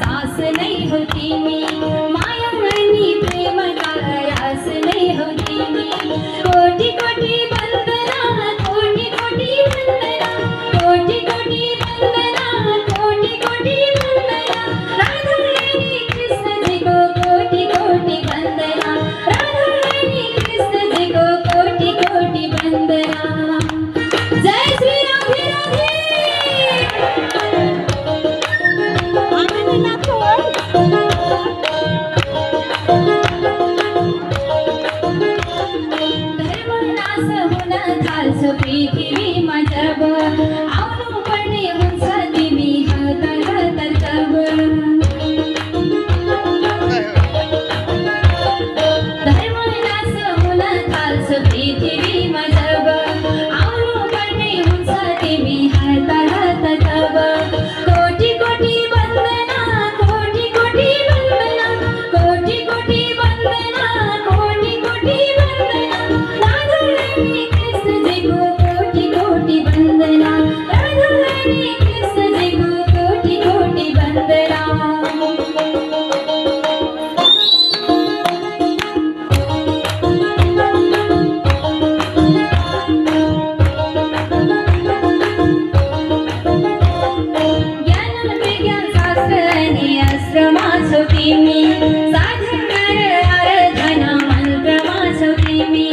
सास नहीं होती मी माया आणि प्रेम का रास नहीं होती मी कोटी कोटी वंदना कोटी कोटी वंदना कोटी कोटी वंदना कोटी कोटी वंदना राधा रानी कृष्ण जी को कोटि कोटि वंदना राधा रानी कृष्ण जी को कोटि कोटि वंदना। जय श्री राधे राधे। धर्मनाश हुन थाल्छ पृथ्वीमा जब आउनु पर्ने हुन्छ तिमी हतार हतार तब। धर्मनाश हुन थाल्छ पृथ्वीमा जब आउनु पर्ने हुन्छ तिमी हतार हतार तब। कोटि कोटि वन्दना कोटि कोटि वन्दना कोटि कोटि वन्दना कोटि कोटि वन्दना राधा रानी कृष्ण जी को कोटि कोटि वन्दना राधा रानी कृष्ण जी को कोटि कोटि वन्दना। ज्ञान विज्ञान शास्त्र आणि आश्रमा छौ तिमी साधन कर आराधना मन्त्रमा छौ तिमी।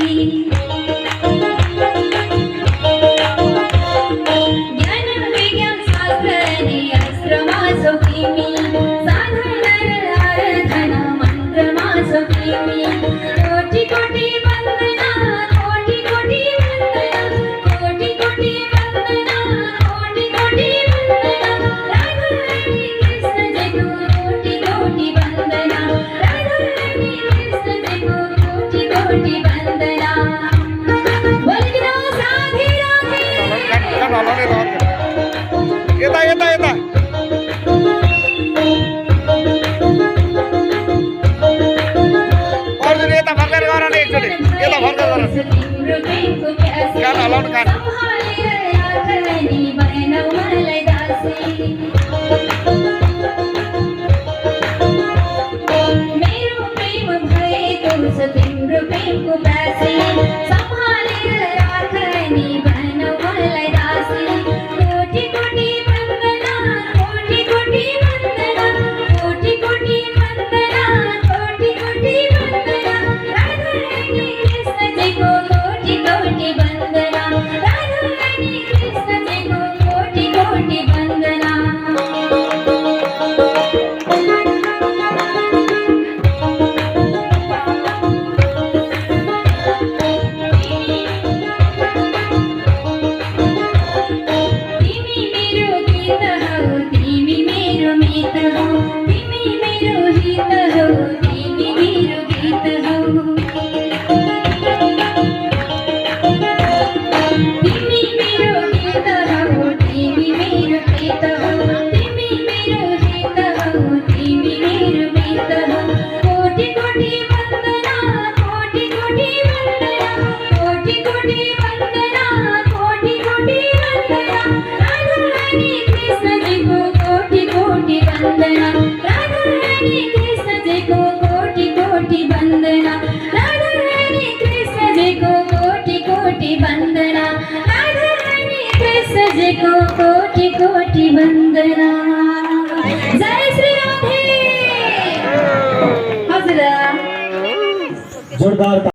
ज्ञान विज्ञान शास्त्र आणि आश्रमा छौ तिमी साधन कर आराधना मन्त्रमा छौ तिमी। कोटि कोटि वन्दना कोटि कोटि वन्दना कोटि कोटि वन्दना कोटि कोटि वन्दना राधा रानी कृष्ण जी को कोटि कोटि वन्दना राधा रानी कृष्ण जी को कोटि कोटि वन्दना। बोलिए राधे राधे। येता येता येता अर्जुन यता फर्केर गर न एकचोटि यता फर्केर गर कान हलाउनु कान मेरो प्रेम भएको छ तिम्रो प्रेमको प्यासी सम्हालेर राख नि बनाऊ मलाई दासी। कोटि कोटि वन्दना कोटि कोटि वन्दना कोटि कोटि वन्दना कोटि कोटि वन्दना राधा रानी कृष्ण जी को कोटि कोटि वन्दना राधा रानी कृष्ण जी को कोटि कोटि वन्दना। तिमी मेरो गीत हौ तिमी मेरो मित हौ तिमी मेरो हित हौ तिमी मेरो गीत हौ। तिमी मेरो गीत हौ तिमी मेरो गीत हौ तिमी मेरो हित हौ तिमी मेरो मित हौ। कोटि कोटि वन्दना कोटि कोटि वन्दना कोटि कोटि वन्दना कोटि कोटि वन्दना राधा रानी कृष्ण जी को कोटि कोटि वन्दना राधा रानी कृष्ण जी को कोटि कोटि वन्दना राधा रानी कृष्ण जी को कोटि कोटि वन्दना राधा रानी कृष्ण जी को कोटि कोटि वन्दना। जय श्री राधे। हजुर जोरदार